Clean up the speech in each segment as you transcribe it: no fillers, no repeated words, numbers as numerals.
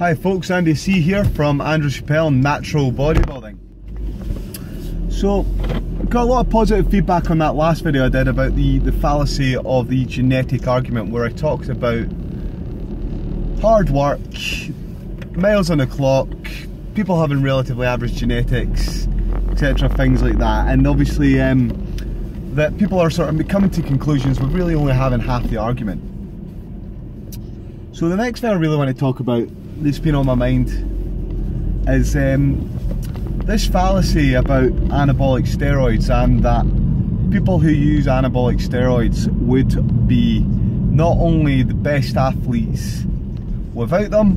Hi folks, Andy C here from Andrew Chappell Natural Bodybuilding. So, got a lot of positive feedback on that last video I did about the fallacy of the genetic argument, where I talked about hard work, miles on the clock, people having relatively average genetics, etc, things like that, and obviously that people are sort of coming to conclusions with really only having half the argument. So the next thing I really want to talk about that's been on my mind is this fallacy about anabolic steroids, and that people who use anabolic steroids would be not only the best athletes without them,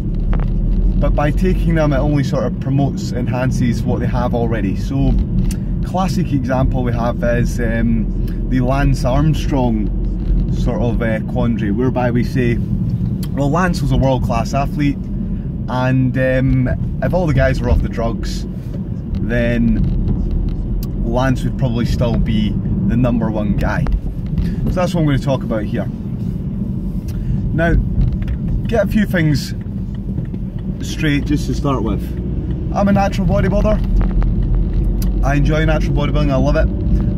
but by taking them it only sort of promotes, enhances what they have already. So classic example we have is the Lance Armstrong sort of quandary, whereby we say, well, Lance was a world-class athlete, and if all the guys were off the drugs, then Lance would probably still be the #1 guy. So that's what I'm going to talk about here. Now, get a few things straight just to start with. I'm a natural bodybuilder. I enjoy natural bodybuilding, I love it.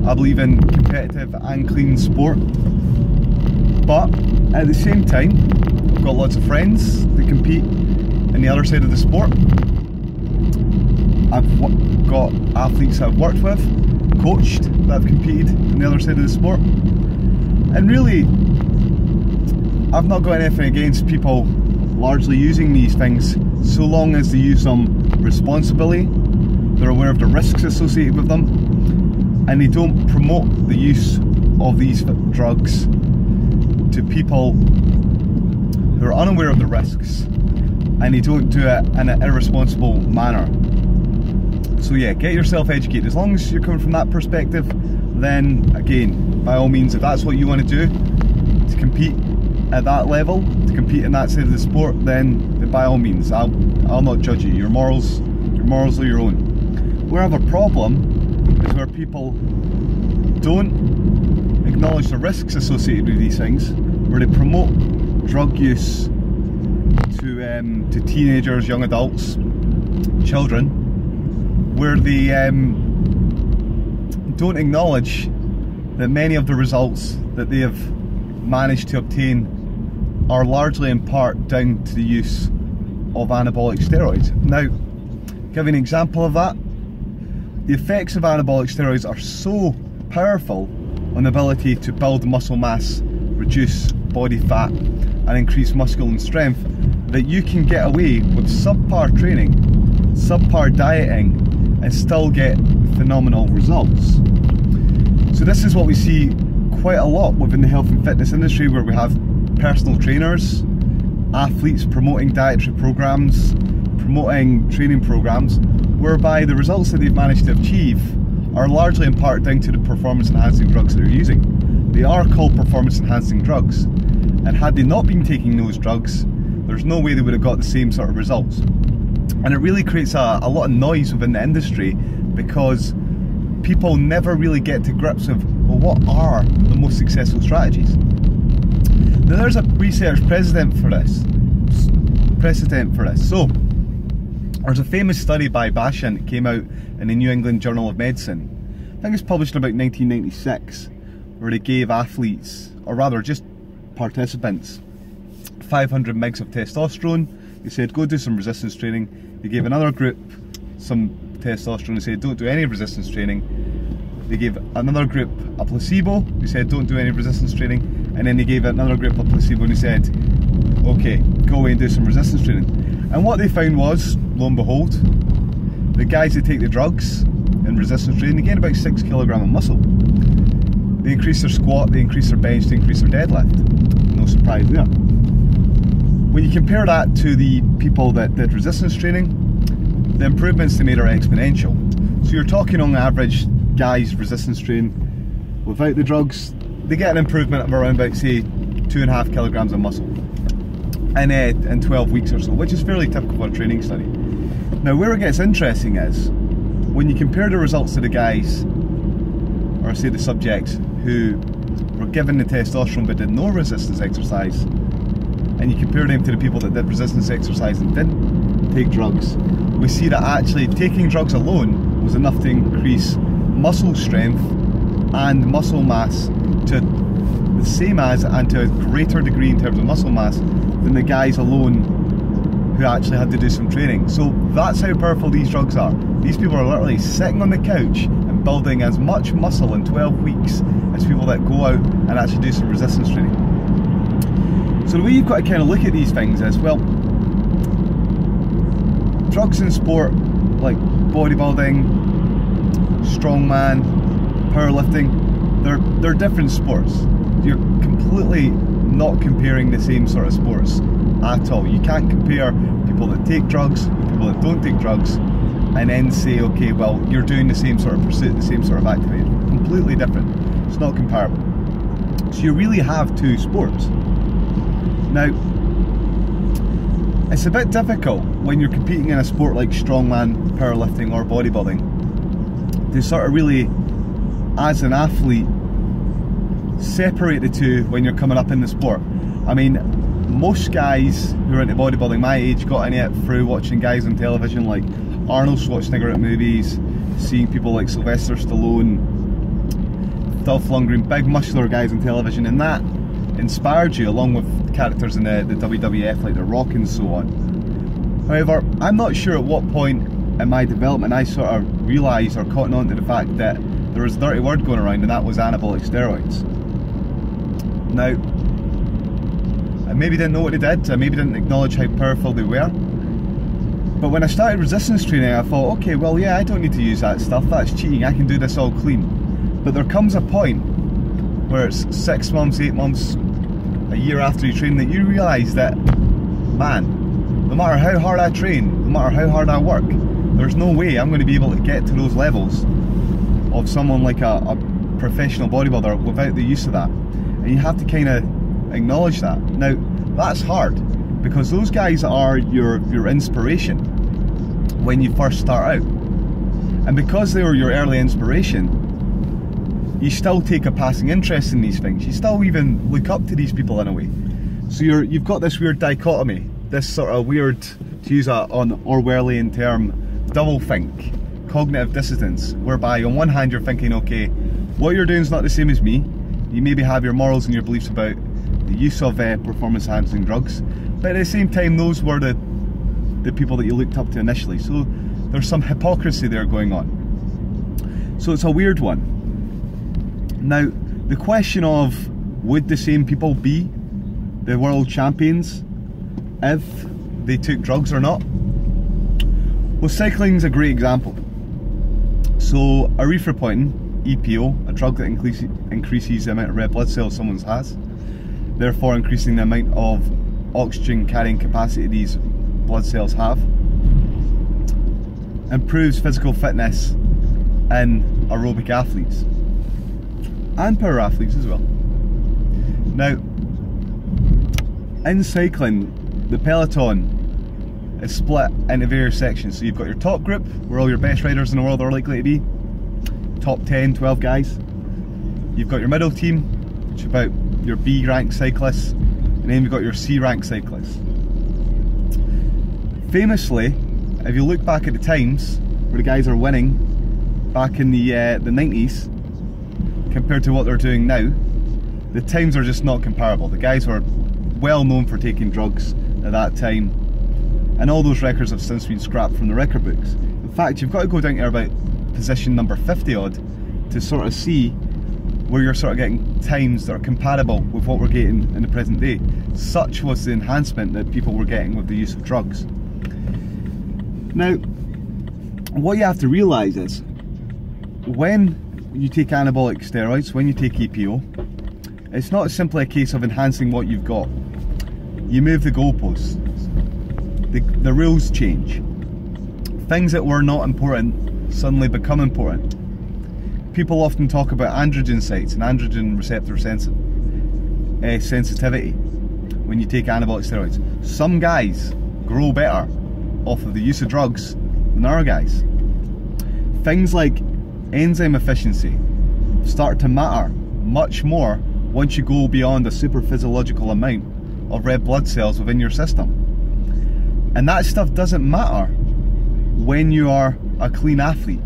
I believe in competitive and clean sport. But at the same time, I've got lots of friends that compete in the other side of the sport. I've got athletes I've worked with, coached, that have competed in the other side of the sport. And really, I've not got anything against people largely using these things, so long as they use them responsibly, they're aware of the risks associated with them, and they don't promote the use of these drugs to people who are unaware of the risks, and they don't do it in an irresponsible manner. So yeah, get yourself educated. As long as you're coming from that perspective, then again, by all means, if that's what you want to do to compete at that level, to compete in that side of the sport, then by all means, I'll not judge you. Your morals are your own. Where I have a problem is where people don't acknowledge the risks associated with these things, where they promote drug use to teenagers, young adults, children, where they don't acknowledge that many of the results that they have managed to obtain are largely in part down to the use of anabolic steroids. Now, give an example of that. The effects of anabolic steroids are so powerful on the ability to build muscle mass, reduce body fat, and increase muscle and strength, that you can get away with subpar training, subpar dieting, and still get phenomenal results. So this is what we see quite a lot within the health and fitness industry, where we have personal trainers, athletes promoting dietary programs, promoting training programs, whereby the results that they've managed to achieve are largely in part down to the performance enhancing drugs that they're using. They are called performance enhancing drugs, and had they not been taking those drugs, there's no way they would have got the same sort of results. And it really creates a lot of noise within the industry, because people never really get to grips with, well, what are the most successful strategies? Now, there's a research precedent for this. So, there's a famous study by Bashan that came out in the New England Journal of Medicine. I think it's published in about 1996, where they gave athletes, or rather just participants, 500 mg of testosterone. They said, go do some resistance training. They gave another group some testosterone. They said, don't do any resistance training. They gave another group a placebo. They said, don't do any resistance training. And then they gave another group a placebo, and they said, okay, go away and do some resistance training. And what they found was, lo and behold, the guys that take the drugs in resistance training, they gain about 6 kilograms of muscle. They increase their squat, they increase their bench, they increase their deadlift. No surprise there. When you compare that to the people that did resistance training, the improvements they made are exponential. So you're talking on average, guys resistance train without the drugs, they get an improvement of around about, say, 2.5 kilograms of muscle in 12 weeks or so, which is fairly typical for a training study. Now, where it gets interesting is when you compare the results to the guys, or say the subjects who were given the testosterone but did no resistance exercise, and and you compare them to the people that did resistance exercise and didn't take drugs, we see that actually taking drugs alone was enough to increase muscle strength and muscle mass to the same as, and to a greater degree in terms of muscle mass, than the guys alone who actually had to do some training. So that's how powerful these drugs are. These people are literally sitting on the couch and building as much muscle in 12 weeks as people that go out and actually do some resistance training. So the way you've got to kind of look at these things is, well, drugs in sport like bodybuilding, strongman, powerlifting, they're different sports. You're completely not comparing the same sort of sports at all. You can't compare people that take drugs with people that don't take drugs and then say, okay, well, you're doing the same sort of pursuit, the same sort of activity. Completely different. It's not comparable. So you really have two sports. Now, it's a bit difficult when you're competing in a sport like strongman, powerlifting or bodybuilding to sort of really, as an athlete, separate the two when you're coming up in the sport. I mean, most guys who are into bodybuilding my age got into it through watching guys on television like Arnold Schwarzenegger at movies, seeing people like Sylvester Stallone, Dolph Lundgren, big muscular guys on television, and that inspired you, along with characters in the WWF like The Rock and so on. However, I'm not sure at what point in my development I sort of realised or caught on to the fact that there was a dirty word going around, and that was anabolic steroids. Now, I maybe didn't know what they did, I maybe didn't acknowledge how powerful they were, but when I started resistance training I thought, okay, well yeah, I don't need to use that stuff, that's cheating, I can do this all clean. But there comes a point where it's 6 months, 8 months, a year after you train that you realise that, man, no matter how hard I train, no matter how hard I work, there's no way I'm going to be able to get to those levels of someone like a professional bodybuilder without the use of that. And you have to kind of acknowledge that. Now, that's hard, because those guys are your inspiration when you first start out. And because they were your early inspiration, you still take a passing interest in these things. You still even look up to these people in a way. So you've got this weird dichotomy, this sort of weird, to use an Orwellian term, doublethink, cognitive dissonance, whereby on one hand you're thinking, okay, what you're doing is not the same as me. You maybe have your morals and your beliefs about the use of performance enhancing drugs, but at the same time those were the people that you looked up to initially. So there's some hypocrisy there going on. So it's a weird one. Now, the question of, would the same people be the world champions if they took drugs or not? Well, cycling's a great example. So erythropoietin, EPO, a drug that increases the amount of red blood cells someone has, therefore increasing the amount of oxygen carrying capacity these blood cells have, improves physical fitness in aerobic athletes and power athletes as well. Now, in cycling, the peloton is split into various sections. So you've got your top group, where all your best riders in the world are likely to be, top 10, 12 guys. You've got your middle team, which is about your B rank cyclists, and then you've got your C rank cyclists. Famously, if you look back at the times where the guys are winning back in the 90s compared to what they're doing now, the times are just not comparable. The guys were well known for taking drugs at that time, and all those records have since been scrapped from the record books. In fact, you've got to go down to about position number 50 odd to sort of see where you're sort of getting times that are compatible with what we're getting in the present day. Such was the enhancement that people were getting with the use of drugs. Now, what you have to realise is, when you take anabolic steroids, when you take EPO, it's not simply a case of enhancing what you've got. You move the goalposts. The rules change. Things that were not important suddenly become important. People often talk about androgen sites and androgen receptor sensitivity when you take anabolic steroids. Some guys grow better off of the use of drugs than other guys. Things like enzyme efficiency start to matter much more once you go beyond a super physiological amount of red blood cells within your system. And that stuff doesn't matter when you are a clean athlete,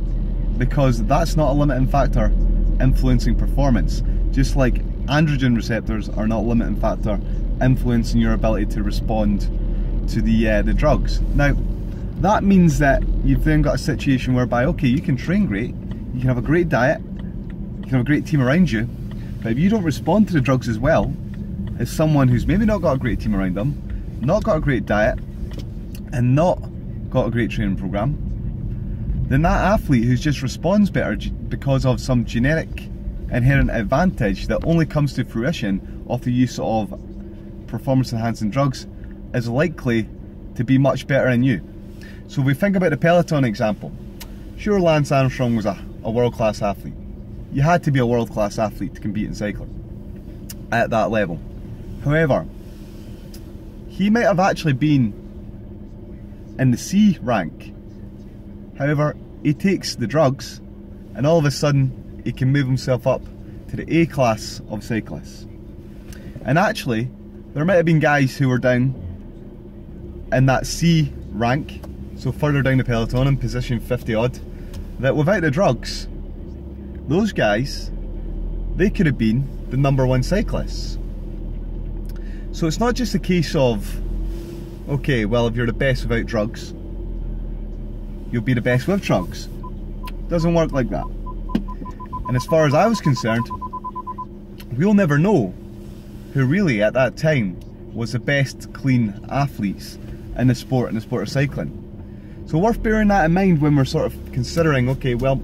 because that's not a limiting factor influencing performance. Just like androgen receptors are not a limiting factor influencing your ability to respond to the drugs. Now, that means that you've then got a situation whereby, okay, you can train great, you can have a great diet, you can have a great team around you, but if you don't respond to the drugs as well as someone who's maybe not got a great team around them, not got a great diet, and not got a great training program, then that athlete who just responds better because of some genetic inherent advantage that only comes to fruition of the use of performance enhancing drugs is likely to be much better than you. So if we think about the Peloton example, sure, Lance Armstrong was a world-class athlete. You had to be a world-class athlete to compete in cycling at that level. However, he might have actually been in the C rank. However, he takes the drugs and all of a sudden he can move himself up to the A class of cyclists. And actually, there might have been guys who were down in that C rank, so further down the peloton in position 50 odd, that without the drugs, those guys, they could have been the #1 cyclists. So it's not just a case of, okay, well, if you're the best without drugs, you'll be the best with drugs. Doesn't work like that. And as far as I was concerned, we'll never know who really at that time was the best clean athletes in the sport of cycling. So worth bearing that in mind when we're sort of considering, okay, well,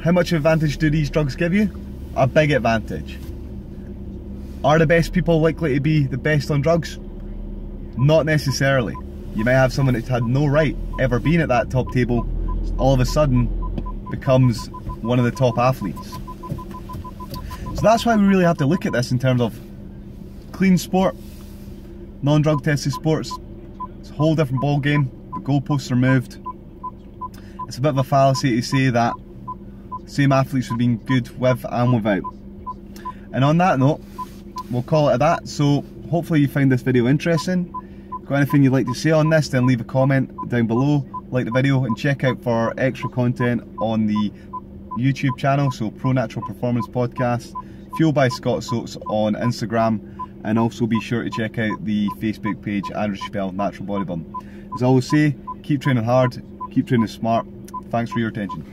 how much advantage do these drugs give you? A big advantage. Are the best people likely to be the best on drugs? Not necessarily. You may have someone that's had no right ever being at that top table, all of a sudden becomes one of the top athletes. So that's why we really have to look at this in terms of clean sport, non-drug tested sports. It's a whole different ball game. The goalposts are moved. It's a bit of a fallacy to say that same athletes would be good with and without. And on that note, we'll call it at that. So hopefully you find this video interesting. Got anything you'd like to say on this, then leave a comment down below, like the video, and check out for extra content on the YouTube channel, so Pro Natural Performance Podcast, Fueled by Scott Soates on Instagram, and also be sure to check out the Facebook page, Andrew Chappell Natural Bodybuilding. As I always say, keep training hard, keep training smart. Thanks for your attention.